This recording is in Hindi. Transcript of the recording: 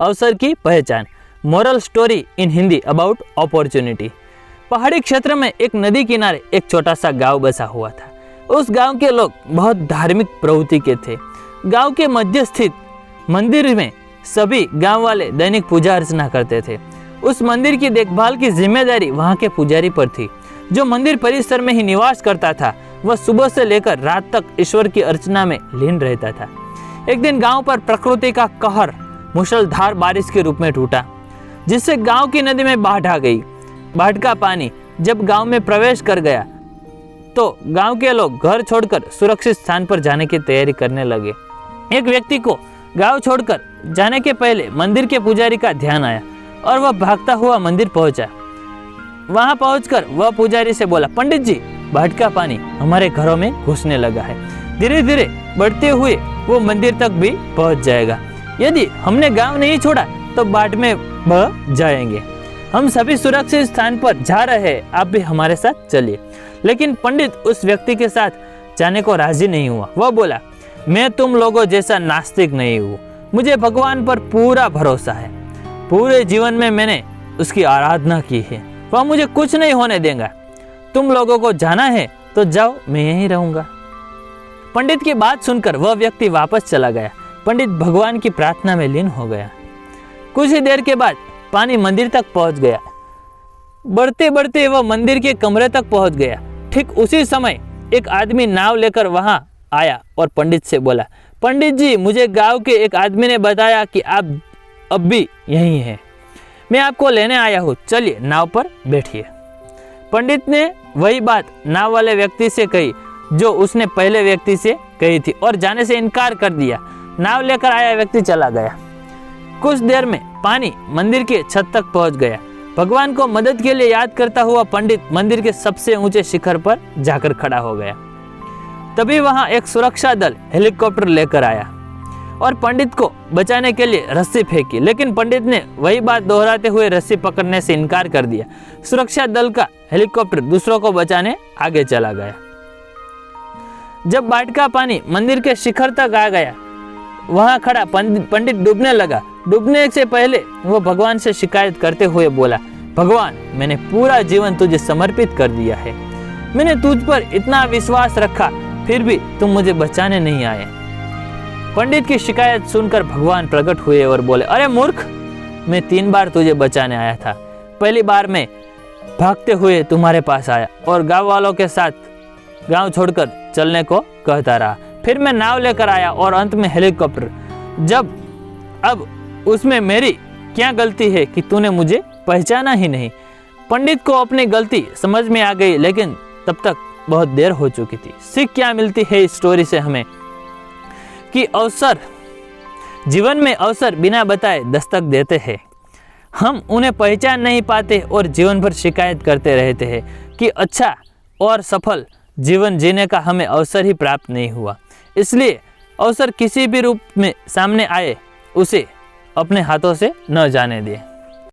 अवसर की पहचान। Moral story in Hindi about opportunity. पहाड़ी क्षेत्र में एक नदी किनारे एक छोटा सा गांव बसा हुआ था। उस गांव के लोग बहुत धार्मिक प्रवृत्ति के थे। गांव के मध्य स्थित मंदिर में सभी गांव वाले दैनिक पूजा अर्चना करते थे। उस मंदिर की देखभाल की जिम्मेदारी वहां के पुजारी पर थी। जो मंदिर परिसर में ही निवास करता था वह सुबह से लेकर रात तक ईश्वर की अर्चना में लीन रहता था। एक दिन गांव पर प्रकृति का कहर मूसलाधार बारिश के रूप में टूटा, जिससे गांव की नदी में बाढ़ आ गई। बाढ़ का पानी जब गांव में प्रवेश कर गया तो गांव के लोग घर छोड़कर सुरक्षित स्थान पर जाने की तैयारी करने लगे। एक व्यक्ति को गांव छोड़कर जाने के पहले मंदिर के पुजारी का ध्यान आया और वह भागता हुआ मंदिर पहुंचा। वहां पहुंचकर वह पुजारी से बोला, पंडित जी, बाढ़ का पानी हमारे घरों में घुसने लगा है। धीरे धीरे बढ़ते हुए वो मंदिर तक भी पहुंच जाएगा। यदि हमने गांव नहीं छोड़ा तो बाढ़ में बह जाएंगे। हम सभी सुरक्षित स्थान पर जा रहे हैं, आप भी हमारे साथ चलिए। लेकिन पंडित उस व्यक्ति के साथ जाने को राजी नहीं हुआ। वह बोला, मैं तुम लोगों जैसा नास्तिक नहीं हूँ, मुझे भगवान पर पूरा भरोसा है। पूरे जीवन में मैंने उसकी आराधना की है, वह मुझे कुछ नहीं होने देगा। तुम लोगों को जाना है तो जाओ, मैं यहीं रहूंगा। पंडित की बात सुनकर वह व्यक्ति वापस चला गया। पंडित भगवान की प्रार्थना में लीन हो गया। कुछ ही देर के बाद पानी मंदिर तक पहुंच गया। बढ़ते बढ़ते वह मंदिर के कमरे तक पहुंच गया। ठीक उसी समय एक आदमी नाव लेकर वहां आया और पंडित से बोला, पंडित जी, मुझे गांव के एक आदमी ने बताया कि आप अब भी यहीं हैं। मैं आपको लेने आया हूँ, चलिए नाव पर बैठिए। पंडित ने वही बात नाव वाले व्यक्ति से कही जो उसने पहले व्यक्ति से कही थी और जाने से इनकार कर दिया। नाव लेकर आया व्यक्ति चला गया। कुछ देर में पानी मंदिर के छत तक पहुंच गया। भगवान को मदद के लिए याद करता हुआ पंडित मंदिर के सबसे ऊंचे शिखर पर जाकर खड़ा हो गया। तभी वहां एक सुरक्षा दल हेलीकॉप्टर लेकर आया और पंडित को बचाने के लिए रस्सी फेंकी, लेकिन पंडित ने वही बात दोहराते हुए रस्सी पकड़ने से इनकार कर दिया। सुरक्षा दल का हेलीकॉप्टर दूसरों को बचाने आगे चला गया। जब बाढ़ का पानी मंदिर के शिखर तक आ गया, वहां खड़ा पंडित डूबने लगा। डूबने से पहले वो भगवान से शिकायत करते हुए बोला, भगवान, मैंने पूरा जीवन तुझे समर्पित कर दिया है। मैंने तुझ पर इतना विश्वास रखा, फिर भी तुम मुझे बचाने नहीं आए। पंडित की शिकायत सुनकर भगवान प्रकट हुए और बोले, अरे मूर्ख, मैं 3 बार तुझे बचाने आया था। पहली बार मैं भागते हुए तुम्हारे पास आया और गांव वालों के साथ गांव छोड़कर चलने को कहता रहा। फिर मैं नाव लेकर आया और अंत में हेलीकॉप्टर। अब उसमें मेरी क्या गलती है कि तूने मुझे पहचाना ही नहीं। पंडित को अपनी गलती समझ में आ गई, लेकिन तब तक बहुत देर हो चुकी थी। सीख क्या मिलती है इस स्टोरी से हमें कि जीवन में अवसर बिना बताए दस्तक देते हैं। हम उन्हें पहचान नहीं पाते और जीवन भर शिकायत करते रहते हैं कि अच्छा और सफल जीवन जीने का हमें अवसर ही प्राप्त नहीं हुआ। इसलिए अवसर किसी भी रूप में सामने आए, उसे अपने हाथों से न जाने दें।